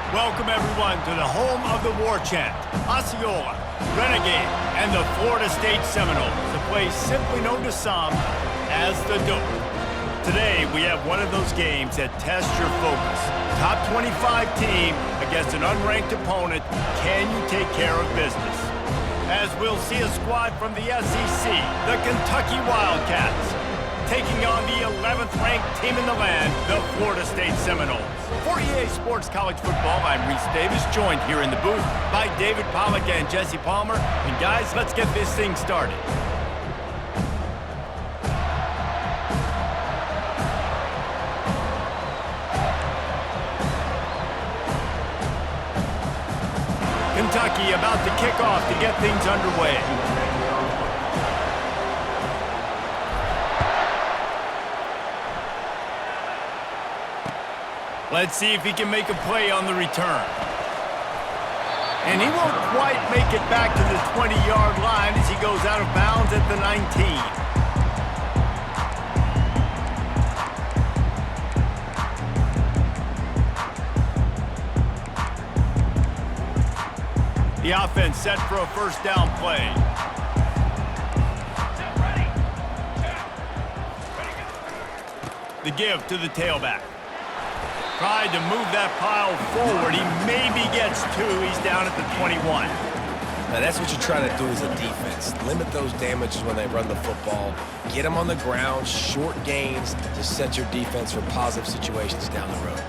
Welcome, everyone, to the home of the war chant, Osceola, Renegade, and the Florida State Seminoles, a place simply known to some as the Dope. Today, we have one of those games that tests your focus. Top 25 team against an unranked opponent. Can you take care of business? As we'll see a squad from the SEC, the Kentucky Wildcats, taking on the 11th ranked team in the land, the Florida State Seminoles. For EA Sports College Football, I'm Reese Davis, joined here in the booth by David Pollack and Jesse Palmer. And guys, let's get this thing started. Kentucky about to kick off to get things underway. Let's see if he can make a play on the return. And he won't quite make it back to the 20-yard line as he goes out of bounds at the 19. The offense set for a first down play. The give to the tailback. Tried to move that pile forward. He maybe gets two. He's down at the 21. Now that's what you try to do as a defense. Limit those damages when they run the football. Get them on the ground, short gains to set your defense for positive situations down the road.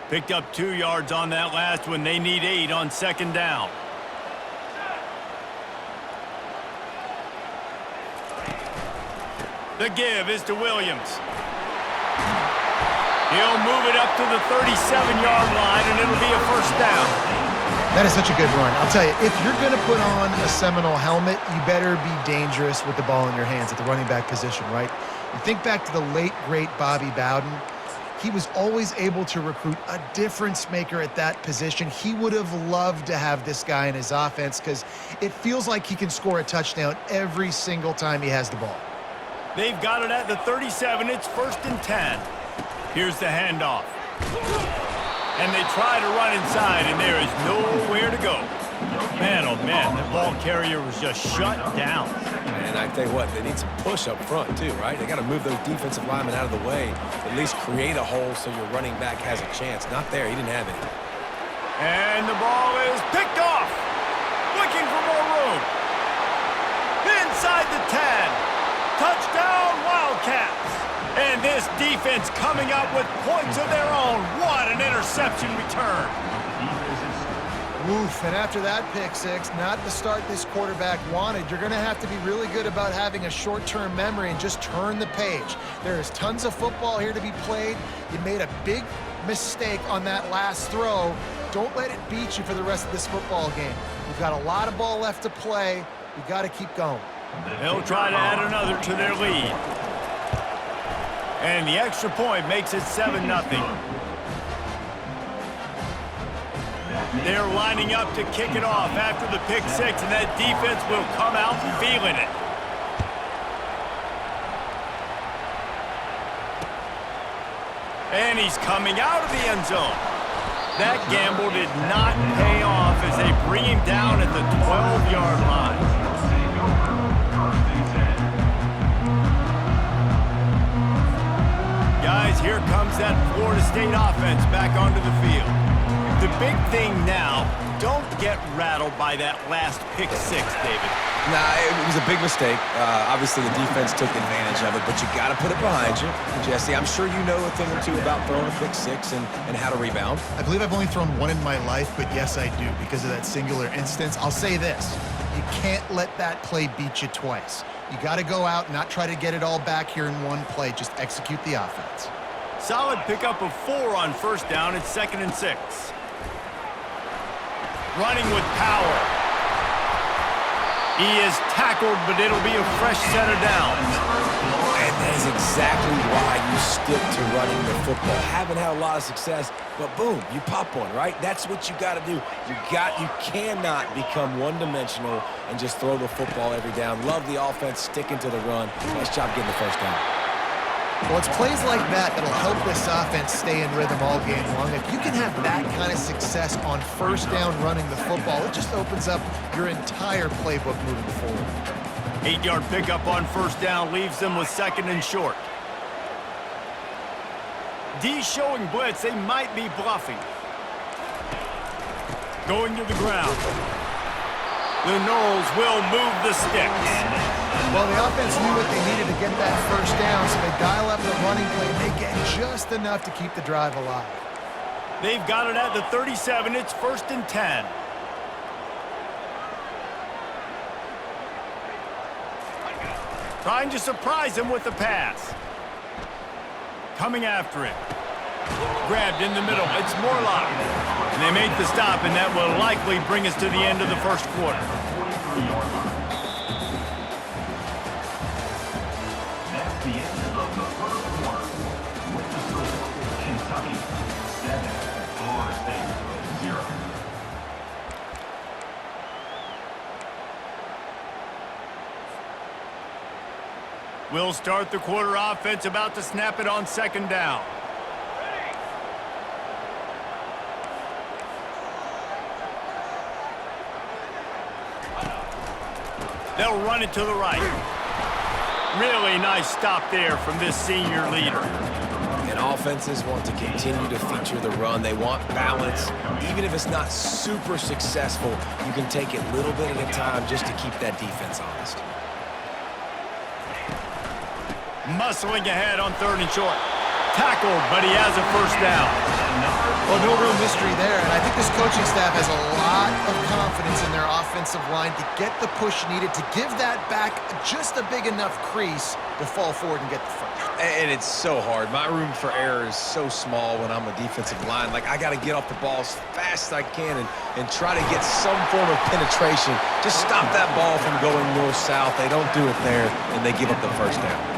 Picked up 2 yards on that last one. They need 8 on second down. The give is to Williams. He'll move it up to the 37-yard line, and it'll be a first down. That is such a good run. I'll tell you, if you're going to put on a Seminole helmet, you better be dangerous with the ball in your hands at the running back position, right? You think back to the late, great Bobby Bowden. He was always able to recruit a difference maker at that position. He would have loved to have this guy in his offense because it feels like he can score a touchdown every single time he has the ball. They've got it at the 37. It's 1st and 10. Here's the handoff. And they try to run inside, and there is nowhere to go. Man, oh man, the ball carrier was just shut down. And I tell you what, they need some push up front too, right? They got to move those defensive linemen out of the way. At least create a hole so your running back has a chance. Not there. He didn't have any. And the ball is picked off. Looking for more room. Inside the 10. Touchdown, Wildcats! And this defense coming up with points of their own. What an interception return. Oof, and after that pick six, not the start this quarterback wanted. You're going to have to be really good about having a short-term memory and just turn the page. There is tons of football here to be played. You made a big mistake on that last throw. Don't let it beat you for the rest of this football game. You've got a lot of ball left to play. You've got to keep going. They'll try to add another to their lead. And the extra point makes it 7-0. They're lining up to kick it off after the pick six, and that defense will come out feeling it. And he's coming out of the end zone. That gamble did not pay off as they bring him down at the 12-yard line. Guys, here comes that Florida State offense back onto the field. The big thing now, don't get rattled by that last pick six, David. Nah, it was a big mistake. Obviously, the defense took advantage of it, but you got to put it behind you. Jesse, I'm sure you know a thing or two about throwing a pick six and how to rebound. I believe I've only thrown one in my life, but yes, I do because of that singular instance. I'll say this. You can't let that play beat you twice. You got to go out and not try to get it all back here in one play. Just execute the offense. Solid pickup of 4 on first down. It's 2nd and 6. Running with power. He is tackled, but it'll be a fresh set of downs. And that is exactly why you stick to running the football. Haven't had a lot of success, but boom, you pop one, right? That's what you got to do. You cannot become one-dimensional and just throw the football every down. Love the offense sticking to the run. Nice job getting the first down. Well, it's plays like that that'll help this offense stay in rhythm all game long. If you can have that kind of success on first down running the football, it just opens up your entire playbook moving forward. 8-yard pickup on first down leaves them with 2nd and short. D showing blitz. They might be bluffing. Going to the ground. The Noles will move the sticks. Well, the offense knew what they needed to get that first down, so they dial up the running play, and they get just enough to keep the drive alive. They've got it at the 37. It's 1st and 10. Trying to surprise him with the pass. Coming after it. Grabbed in the middle. It's Morlock. And they make the stop, and that will likely bring us to the end of the first quarter. That's the end of the first quarter. With the score, Kentucky 7, Florida State 0. We'll start the quarter. Offense about to snap it on 2nd down. They'll run it to the right. Really nice stop there from this senior leader. And offenses want to continue to feature the run. They want balance. Even if it's not super successful, you can take it a little bit at a time just to keep that defense honest. Muscling ahead on 3rd and short. Tackled, but he has a first down. Well, no real mystery there, and I think this coaching staff has a lot of confidence in their offensive line to get the push needed to give that back just a big enough crease to fall forward and get the first. And it's so hard. My room for error is so small when I'm a defensive line. Like, I got to get off the ball as fast as I can and try to get some form of penetration. Just stop that ball from going north-south. They don't do it there, and they give up the first down.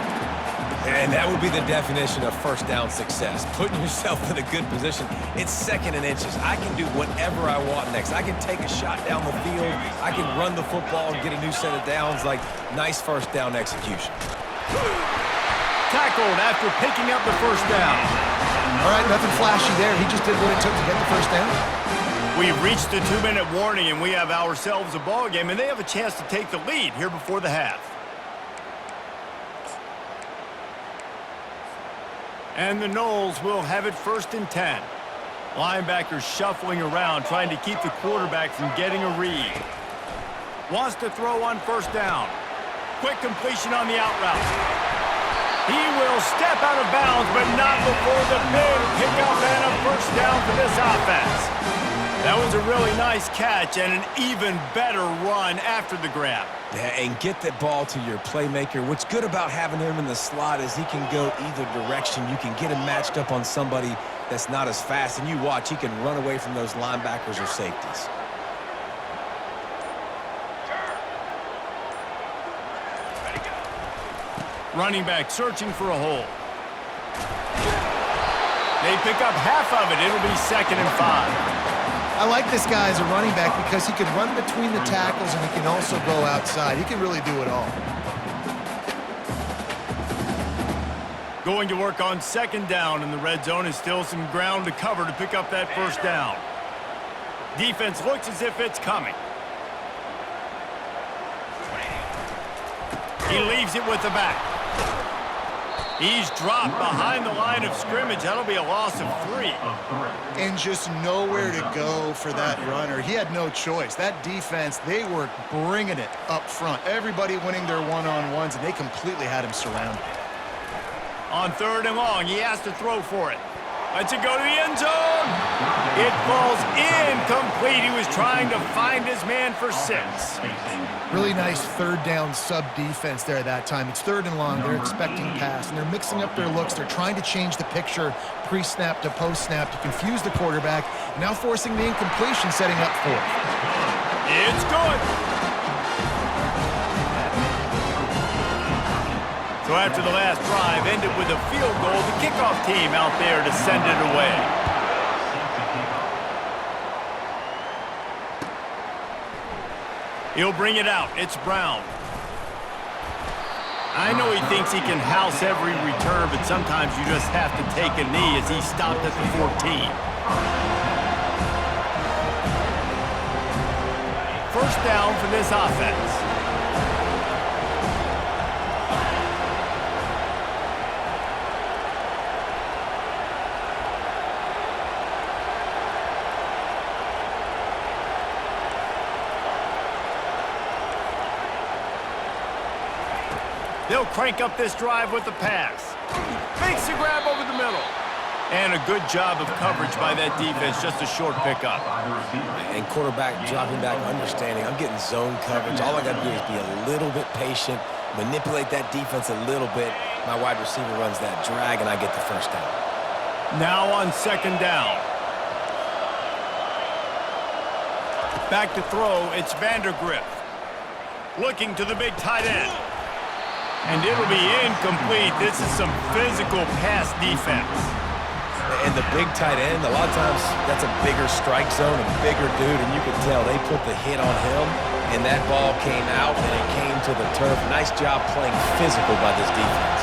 And that would be the definition of first down success, putting yourself in a good position. It's 2nd and inches. I can do whatever I want next. I can take a shot down the field. I can run the football and get a new set of downs. Like, nice first down execution. Tackled after picking up the first down. All right, nothing flashy there. He just did what it took to get the first down. We've reached the 2-minute warning, and we have ourselves a ball game, and they have a chance to take the lead here before the half. And the Noles will have it 1st and 10. Linebackers shuffling around, trying to keep the quarterback from getting a read. Wants to throw on first down. Quick completion on the out route. He will step out of bounds, but not before the big pickup and a first down for this offense. That was a really nice catch and an even better run after the grab. Yeah, and get that ball to your playmaker. What's good about having him in the slot is he can go either direction. You can get him matched up on somebody that's not as fast, and you watch, he can run away from those linebackers or safeties. Running back searching for a hole. They pick up half of it. It'll be 2nd and 5. I like this guy as a running back because he can run between the tackles and he can also go outside. He can really do it all. Going to work on 2nd down in the red zone, is still some ground to cover to pick up that first down. Defense looks as if it's coming. He leaves it with the back. He's dropped behind the line of scrimmage. That'll be a loss of 3. And just nowhere to go for that runner. He had no choice. That defense, they were bringing it up front. Everybody winning their one-on-ones, and they completely had him surrounded. On 3rd and long, he has to throw for it. Lets it go to the end zone. It falls incomplete. He was trying to find his man for 6. Really nice 3rd down sub-defense there that time. It's 3rd and long. They're expecting pass, and they're mixing up their looks. They're trying to change the picture pre-snap to post-snap to confuse the quarterback, now forcing the incompletion, setting up 4th. It's good. So after the last drive ended with a field goal, the kickoff team out there to send it away. He'll bring it out. It's Brown. I know he thinks he can house every return, but sometimes you just have to take a knee as he stopped at the 14. First down for this offense. They'll crank up this drive with the pass. Makes the grab over the middle. And a good job of coverage by that defense, just a short pickup. And quarterback dropping back, understanding I'm getting zone coverage. All I got to do is be a little bit patient, manipulate that defense a little bit. My wide receiver runs that drag, and I get the first down. Now on second down. Back to throw, it's Vandergriff. Looking to the big tight end. And it'll be incomplete. This is some physical pass defense. And the big tight end, a lot of times that's a bigger strike zone, a bigger dude, and you can tell they put the hit on him, and that ball came out, and it came to the turf. Nice job playing physical by this defense.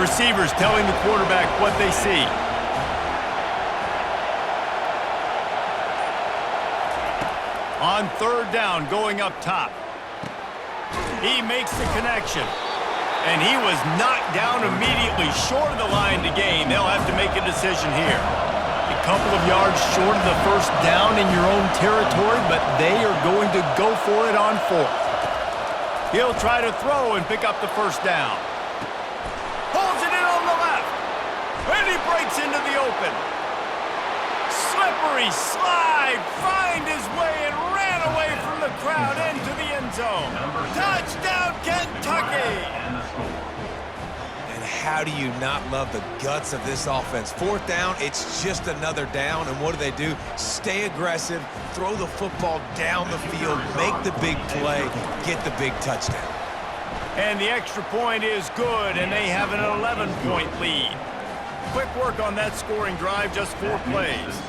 Receivers telling the quarterback what they see. On third down, going up top. He makes the connection. And he was knocked down immediately short of the line to gain. They'll have to make a decision here. A couple of yards short of the first down in your own territory, but they are going to go for it on fourth. He'll try to throw and pick up the first down. Pulls it in on the left. And he breaks into the open. Slippery slide, find his way and ran away from the crowd into the end zone. Touchdown, Kentucky! And how do you not love the guts of this offense? Fourth down, it's just another down, and what do? Stay aggressive, throw the football down the field, make the big play, get the big touchdown. And the extra point is good, and they have an 11-point lead. Quick work on that scoring drive, just 4 plays.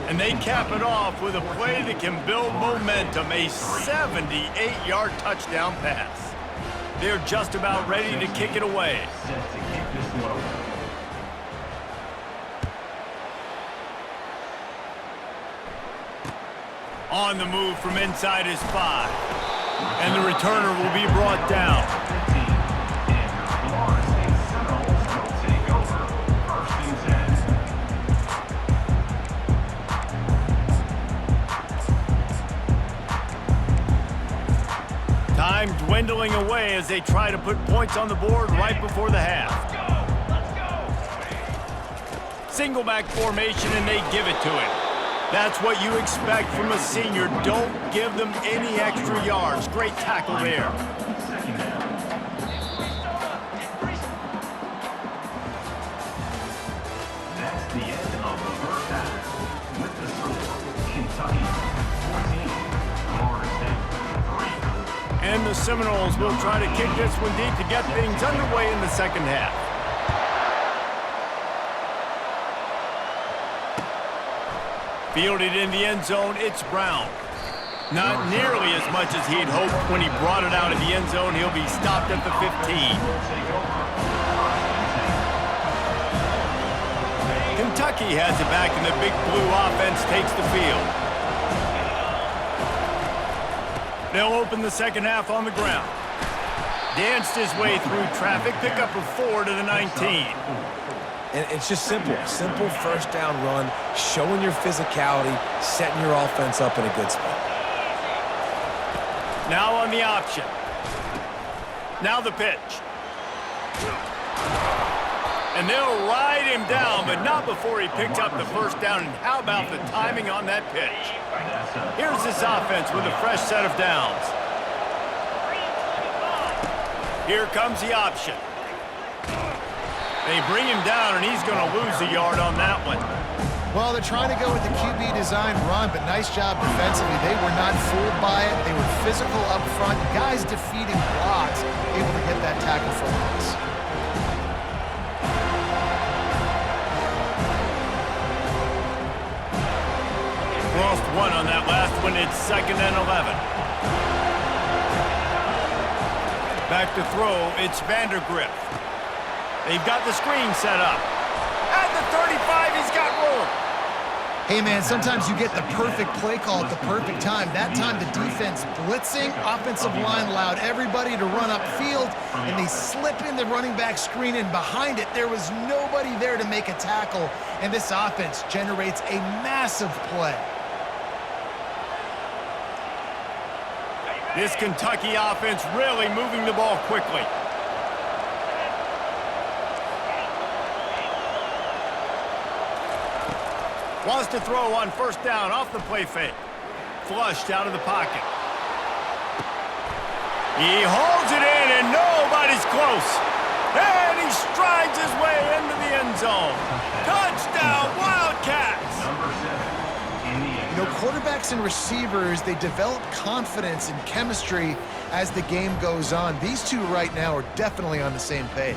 And they cap it off with a play that can build momentum, a 78-yard touchdown pass. They're just about ready to kick it away. On the move from inside his 5. And the returner will be brought down. Time dwindling away as they try to put points on the board right before the half. Single back formation, and they give it to him. That's what you expect from a senior. Don't give them any extra yards. Great tackle there. That's the end of the first half. With the score, Kentucky 14, Florida State 3. And the Seminoles will try to kick this one deep to get things underway in the second half. Fielded in the end zone, it's Brown. Not nearly as much as he'd hoped when he brought it out of the end zone. He'll be stopped at the 15. Kentucky has it back, and the Big Blue offense takes the field. They'll open the second half on the ground. Danced his way through traffic, pick up a 4 to the 19. And it's just simple. Simple first down run, showing your physicality, setting your offense up in a good spot. Now on the option. Now the pitch. And they'll ride him down, but not before he picks up the first down. And how about the timing on that pitch? Here's this offense with a fresh set of downs. Here comes the option. They bring him down, and he's going to lose a yard on that one. Well, they're trying to go with the QB design run, but nice job defensively. They were not fooled by it. They were physical up front. Guys defeating blocks, able to get that tackle for loss. Lost one on that last one. It's 2nd and 11. Back to throw, it's Vandergriff. They've got the screen set up. At the 35, he's got room. Hey, man, sometimes you get the perfect play call at the perfect time. That time, the defense blitzing, offensive line allowed everybody to run upfield, and they slip in the running back screen, and behind it, there was nobody there to make a tackle, and this offense generates a massive play. This Kentucky offense really moving the ball quickly. Wants to throw on first down off the play fake. Flushed out of the pocket. He holds it in and nobody's close. And he strides his way into the end zone. Touchdown, Wildcats! Number 7 in the end You know, zone. quarterbacks and receivers, they develop confidence and chemistry as the game goes on. These two right now are definitely on the same page.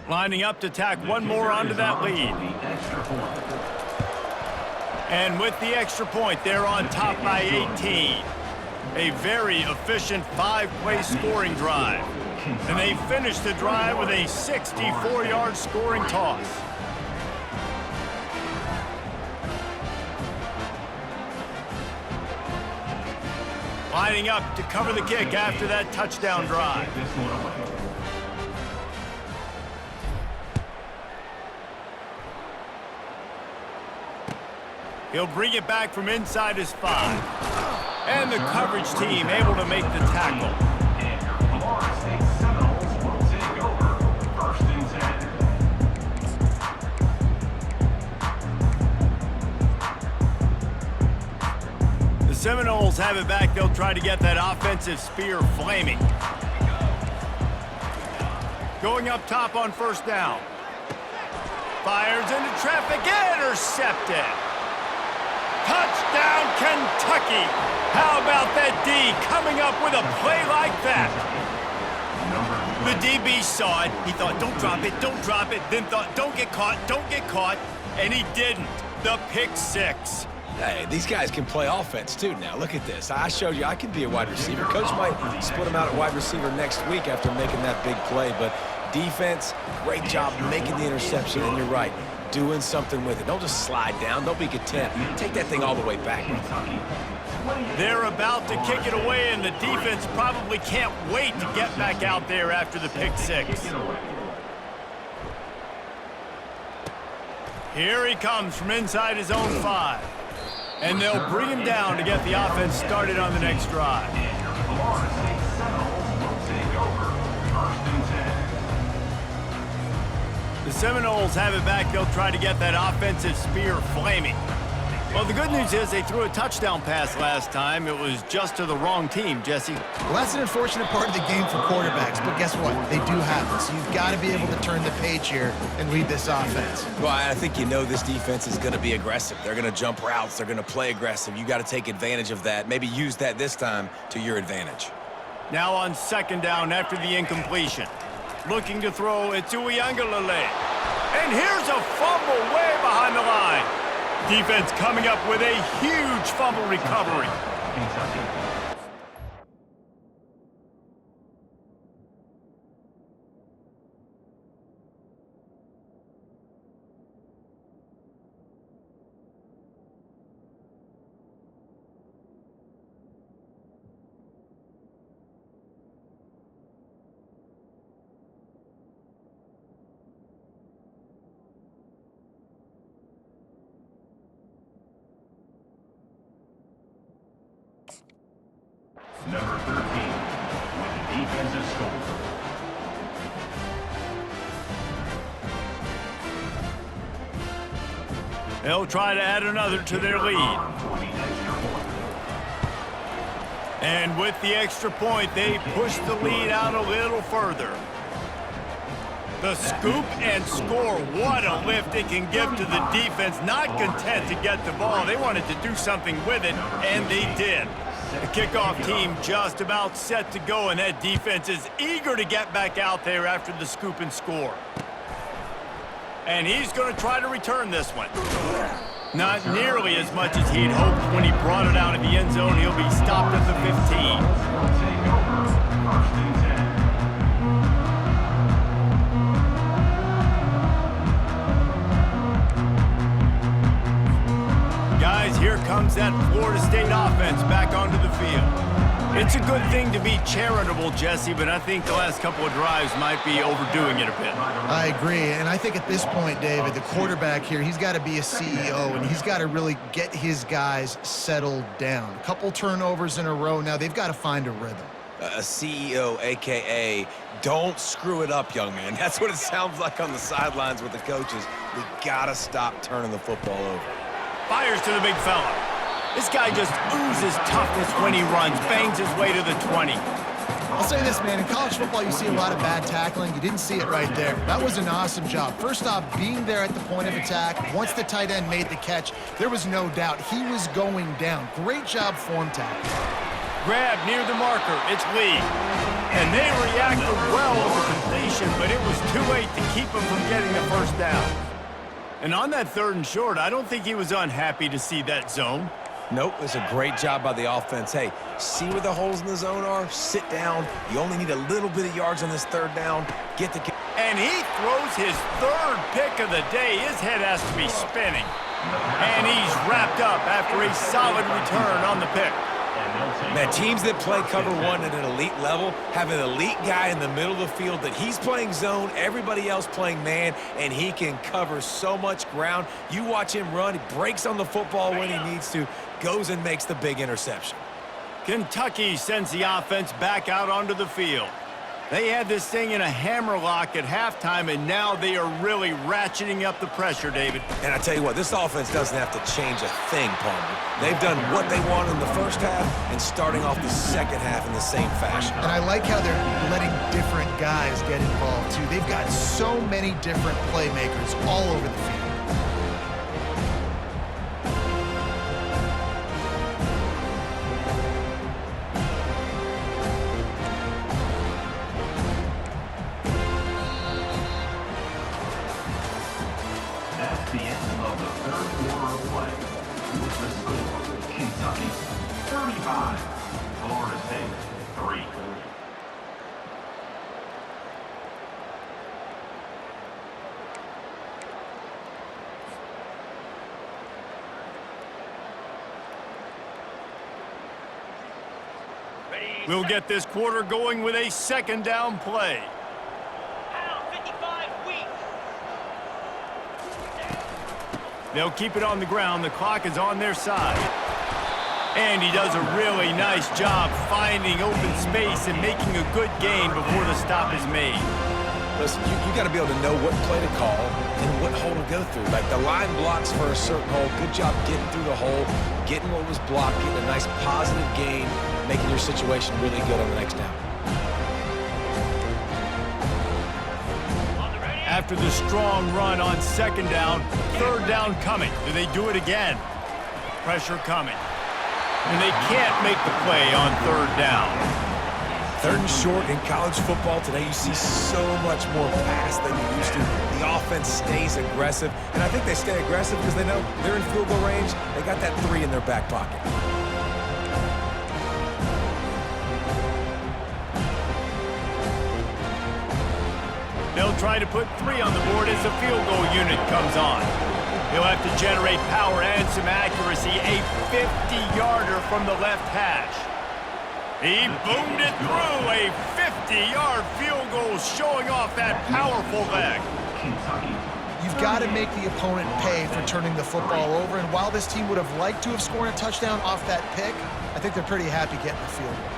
Lining up to tack one more onto that lead. The extra point. And with the extra point, they're on top by 18. A very efficient 5-play scoring drive. And they finish the drive with a 64-yard scoring toss. Lining up to cover the kick after that touchdown drive. Take this one away. He'll bring it back from inside his 5. And the coverage team able to make the tackle. And your Florida State Seminoles will take over 1st and 10. The Seminoles have it back. They'll try to get that offensive spear flaming. Going up top on first down. Fires into traffic, intercepted. Touchdown, Kentucky! How about that D coming up with a play like that? The DB saw it. He thought, don't drop it, then thought, don't get caught, and he didn't. The pick 6. Hey, these guys can play offense too now. Look at this. I showed you I can be a wide receiver. Coach might split them out at wide receiver next week after making that big play, but defense, great job making the interception, and you're right, doing something with it. Don't just slide down. Don't be content. Take that thing all the way back. They're about to kick it away, and the defense probably can't wait to get back out there after the pick 6. Here he comes from inside his own 5. And they'll bring him down to get the offense started on the next drive. And your Florida State Seminoles will take over 1st and 10. The Seminoles have it back. They'll try to get that offensive spear flaming. Well, the good news is they threw a touchdown pass last time. It was just to the wrong team, Jesse. Well, that's an unfortunate part of the game for quarterbacks, but guess what? They do happen, so you've got to be able to turn the page here and read this offense. Well, I think you know this defense is going to be aggressive. They're going to jump routes. They're going to play aggressive. You got to take advantage of that. Maybe use that this time to your advantage. Now on second down after the incompletion. Looking to throw, it's Uiagalelei. And here's a fumble way behind the line. Defense coming up with a huge fumble recovery. Kentucky. Number 13 with the defensive score. They'll try to add another to their lead. For the extra point. And with the extra point, they push the lead out a little further. The scoop and score, what a lift it can give to the defense. Not content to get the ball, they wanted to do something with it, and they did. The kickoff team just about set to go, and that defense is eager to get back out there after the scoop and score. And he's going to try to return this one. Not nearly as much as he'd hoped when he brought it out of the end zone. He'll be stopped at the 15. Take over. First and 10. Guys, here comes that Florida State offense back onto the field. It's a good thing to be charitable, Jesse, but I think the last couple of drives might be overdoing it a bit. I agree, and I think at this point, David, the quarterback here, he's got to be a CEO, and he's got to really get his guys settled down. A couple turnovers in a row. Now they've got to find a rhythm. A CEO, a.k.a. don't screw it up, young man. That's what it sounds like on the sidelines with the coaches. We got to stop turning the football over. Fires to the big fella. This guy just oozes toughness when he runs, bangs his way to the 20. I'll say this, man. In college football, you see a lot of bad tackling. You didn't see it right there. That was an awesome job. First off, being there at the point of attack. Once the tight end made the catch, there was no doubt he was going down. Great job form tackle. Grab near the marker. It's Lee. And they reacted well on the completion, but it was too late to keep him from getting the first down. And on that 3rd and short, I don't think he was unhappy to see that zone. Nope, it's a great job by the offense. Hey, see where the holes in the zone are? Sit down. You only need a little bit of yards on this 3rd down. Get the... And he throws his 3rd pick of the day. His head has to be spinning. And he's wrapped up after a solid return on the pick. Man, teams that play cover one at an elite level have an elite guy in the middle of the field that he's playing zone, everybody else playing man, and he can cover so much ground. You watch him run, he breaks on the football when he needs to, goes and makes the big interception. Kentucky sends the offense back out onto the field. They had this thing in a hammerlock at halftime, and now they are really ratcheting up the pressure, David. And I tell you what, this offense doesn't have to change a thing, Palmer. They've done what they want in the first half and starting off the second half in the same fashion. And I like how they're letting different guys get involved, too. They've got so many different playmakers all over the field. That's the end of the 3rd quarter of play. With the score, Kentucky 35, Florida State 3. We'll get this quarter going with a 2nd down play. They'll keep it on the ground. The clock is on their side. And he does a really nice job finding open space and making a good gain before the stop is made. Listen, you got to be able to know what play to call and what hole to go through. Like the line blocks for a certain hole. Good job getting through the hole, getting what was blocked, getting a nice positive gain, making your situation really good on the next down. After the strong run on 2nd down, 3rd down coming. Do they do it again? Pressure coming. And they can't make the play on 3rd down. 3rd and short in college football today, you see so much more pass than you used to. The offense stays aggressive, and I think they stay aggressive because they know they're in field goal range. They got that 3 in their back pocket. They'll try to put 3 on the board as the field goal unit comes on. He'll have to generate power and some accuracy. A 50-yarder from the left hash. He boomed it through. A 50-yard field goal showing off that powerful leg. You've got to make the opponent pay for turning the football over. And while this team would have liked to have scored a touchdown off that pick, I think they're pretty happy getting the field goal.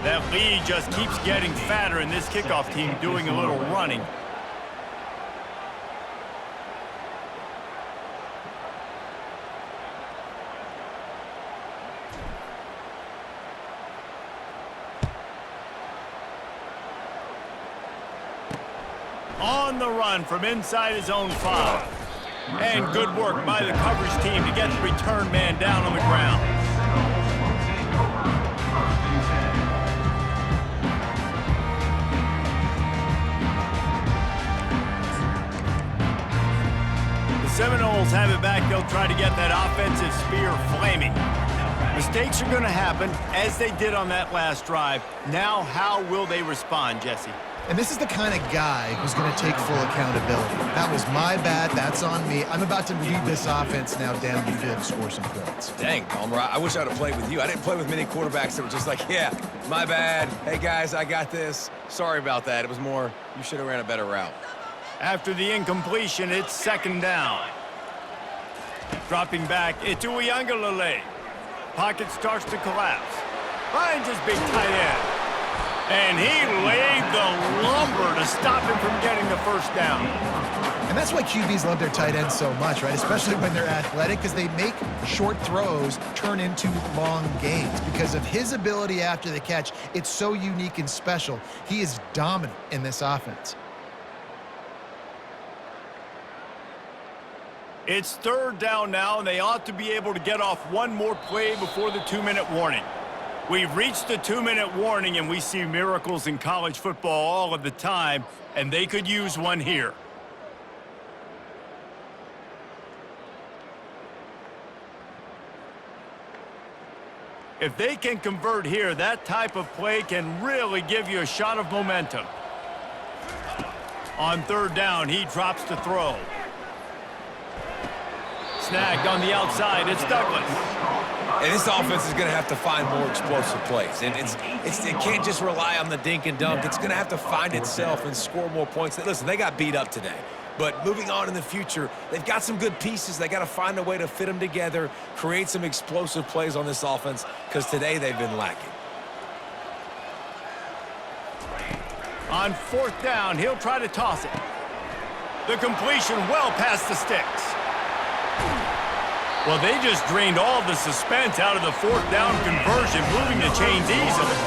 That lead just keeps getting fatter, and this kickoff team doing a little running. On the run from inside his own 5. And good work by the coverage team to get the return man down on the ground. Seminoles have it back. They'll try to get that offensive spear flaming. Mistakes are going to happen, as they did on that last drive. Now, how will they respond, Jesse? And this is the kind of guy who's going to take full accountability. That was my bad. That's on me. I'm about to lead this offense now down the field to score some points. Dang, Palmer, I wish I'd have played with you. I didn't play with many quarterbacks that were just like, yeah, my bad. Hey, guys, I got this. Sorry about that. It was more, you should have ran a better route. After the incompletion, it's second down. Dropping back, it's Uiagalelei. Pocket starts to collapse. Finds his big tight end. And he laid the lumber to stop him from getting the first down. And that's why QBs love their tight ends so much, right? Especially when they're athletic, because they make short throws turn into long gains. Because of his ability after the catch, it's so unique and special. He is dominant in this offense. It's third down now, and they ought to be able to get off one more play before the 2-minute warning. We've reached the 2-minute warning, and we see miracles in college football all of the time, and they could use one here. If they can convert here, that type of play can really give you a shot of momentum. On third down, he drops to throw. Snagged on the outside, it's Douglas. And this offense is going to have to find more explosive plays. And it can't just rely on the dink and dunk. It's going to have to find itself and score more points. Listen, they got beat up today. But moving on in the future, they've got some good pieces. They got to find a way to fit them together, create some explosive plays on this offense, because today they've been lacking. On fourth down, he'll try to toss it. The completion well past the sticks. Well, they just drained all the suspense out of the fourth down conversion, moving the chains easily.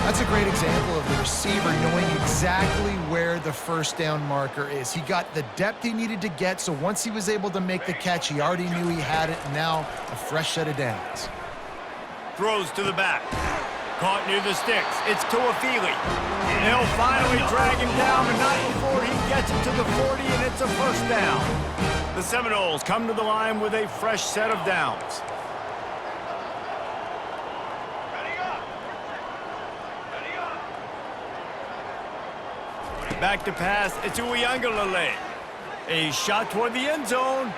That's a great example of the receiver knowing exactly where the first down marker is. He got the depth he needed to get, so once he was able to make the catch, he already knew he had it, and now a fresh set of downs. Throws to the back. Caught near the sticks. It's Tuafili. They'll finally drag him down, but not before he gets it to the 40, and it's a first down. The Seminoles come to the line with a fresh set of downs. Back to pass, it's Uiagalelei. A shot toward the end zone.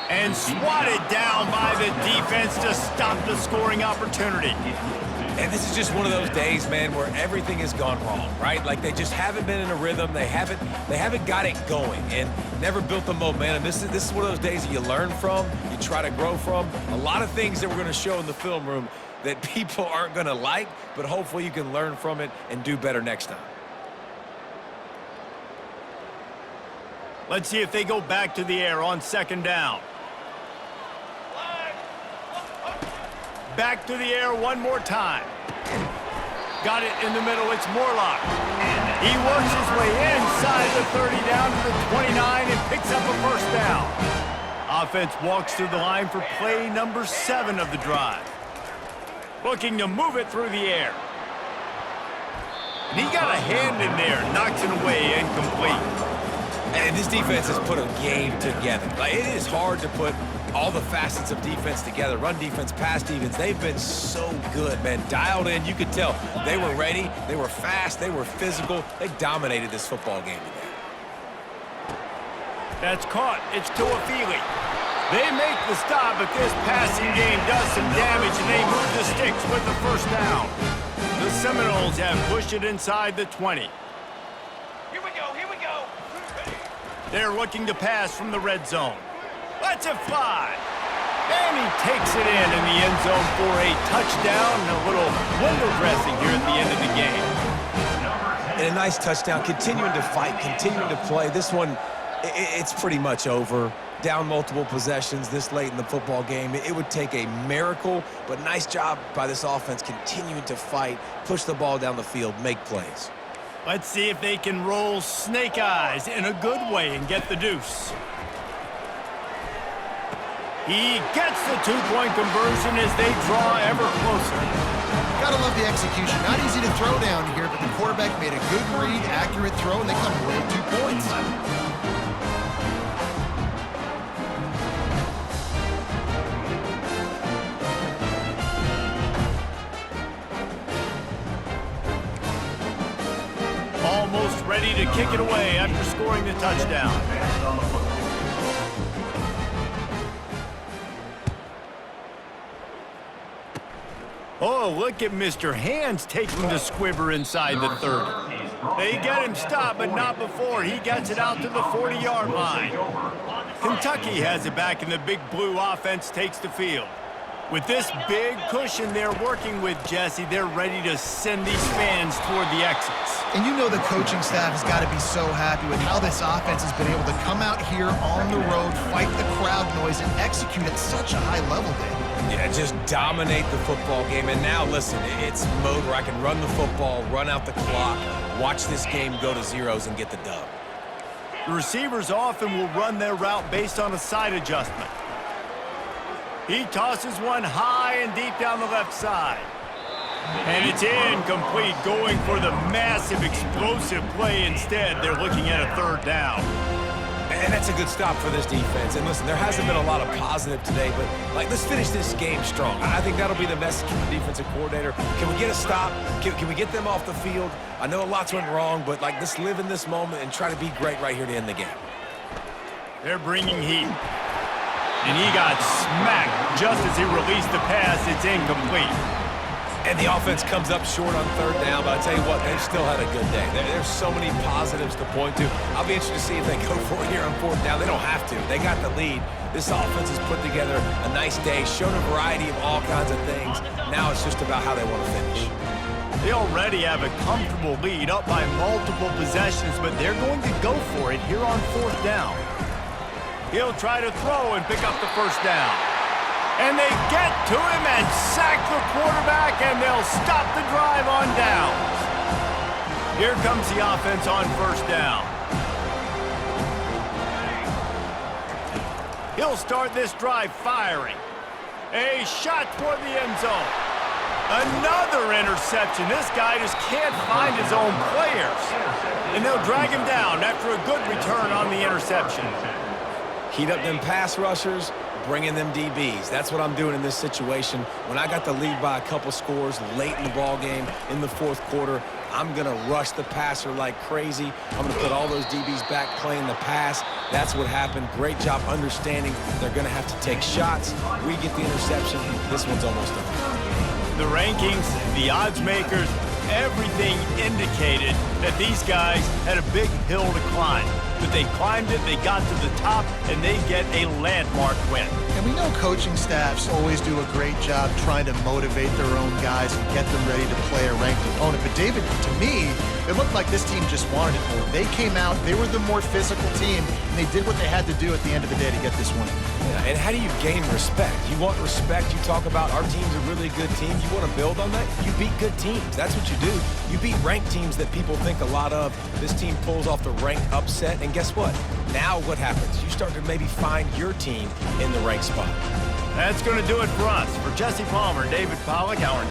And swatted down by the defense to stop the scoring opportunity. And this is just one of those days, man, where everything has gone wrong, right? Like they just haven't been in a rhythm. They haven't got it going and never built the momentum. This is one of those days that you learn from, you try to grow from. A lot of things that we're going to show in the film room that people aren't going to like, but hopefully you can learn from it and do better next time. Let's see if they go back to the air on second down. Back to the air one more time. Got it in the middle, it's Morlock. He works his way inside the 30 down to the 29 and picks up a first down. Offense walks through the line for play number 7 of the drive. Looking to move it through the air. And he got a hand in there, knocks it away, incomplete. And this defense has put a game together. Like, it is hard to put all the facets of defense together. Run defense, pass defense. They've been so good, man. Dialed in. You could tell they were ready. They were fast. They were physical. They dominated this football game today. That's caught. It's Tuafili. They make the stop, but this passing game does some damage, and they move the sticks with the first down. The Seminoles have pushed it inside the 20. They're looking to pass from the red zone. Lets it fly. And he takes it in the end zone for a touchdown and a little window dressing here at the end of the game. And a nice touchdown, continuing to fight, continuing to play. This one, it's pretty much over. Down multiple possessions this late in the football game. It would take a miracle, but nice job by this offense continuing to fight, push the ball down the field, make plays. Let's see if they can roll snake eyes in a good way and get the deuce. He gets the two-point conversion as they draw ever closer. Gotta love the execution. Not easy to throw down here, but the quarterback made a good read, accurate throw, and they come away with 2 points. almost ready to kick it away after scoring the touchdown. Pass on the football. Oh, look at Mr. Hands taking the squibber inside the 30. They get him stopped, but not before he gets it out to the 40-yard line. Kentucky has it back, and the Big Blue offense takes the field. With this big cushion they're working with, Jesse, they're ready to send these fans toward the exits. And you know the coaching staff has got to be so happy with how this offense has been able to come out here on the road, fight the crowd noise, and execute at such a high level, David. Yeah, just dominate the football game. And now, listen, it's mode where I can run the football, run out the clock, watch this game go to zeros and get the dub. The receivers often will run their route based on a side adjustment. He tosses one high and deep down the left side. And it's incomplete, going for the massive, explosive play instead. They're looking at a third down. And that's a good stop for this defense. And listen, there hasn't been a lot of positive today, but, let's finish this game strong. I think that'll be the message from the defensive coordinator. Can we get a stop? Can we get them off the field? I know lots went wrong, but, let's live in this moment and try to be great right here to end the game. They're bringing heat. And he got smacked just as he released the pass. It's incomplete. And the offense comes up short on third down, but I tell you what, they've still had a good day. There's so many positives to point to. I'll be interested to see if they go for it here on fourth down. They don't have to. They got the lead. This offense has put together a nice day, shown a variety of all kinds of things. Now it's just about how they want to finish. They already have a comfortable lead, up by multiple possessions, but they're going to go for it here on fourth down. He'll try to throw and pick up the first down. And they get to him and sack the quarterback, and they'll stop the drive on downs. Here comes the offense on first down. He'll start this drive firing. A shot toward the end zone. Another interception. This guy just can't find his own players. And they'll drag him down after a good return on the interception. Heat up them pass rushers, bring in them DBs. That's what I'm doing in this situation. When I got the lead by a couple scores late in the ball game in the fourth quarter, I'm going to rush the passer like crazy. I'm going to put all those DBs back playing the pass. That's what happened. Great job understanding they're going to have to take shots. We get the interception. This one's almost done. The rankings, the odds makers, everything indicated that these guys had a big hill to climb. But they climbed it, they got to the top, and they get a landmark win. And we know coaching staffs always do a great job trying to motivate their own guys and get them ready to play a ranked opponent. But David, to me, it looked like this team just wanted it more. They came out, they were the more physical team, and they did what they had to do at the end of the day to get this win. Yeah, and how do you gain respect? You want respect, you talk about our team's a really good team. You want to build on that? You beat good teams. That's what you do. You beat ranked teams that people think a lot of. This team pulls off the ranked upset, and guess what? Now what happens? You start to maybe find your team in the ranked spot. That's going to do it for us. For Jesse Palmer, David Pollack, our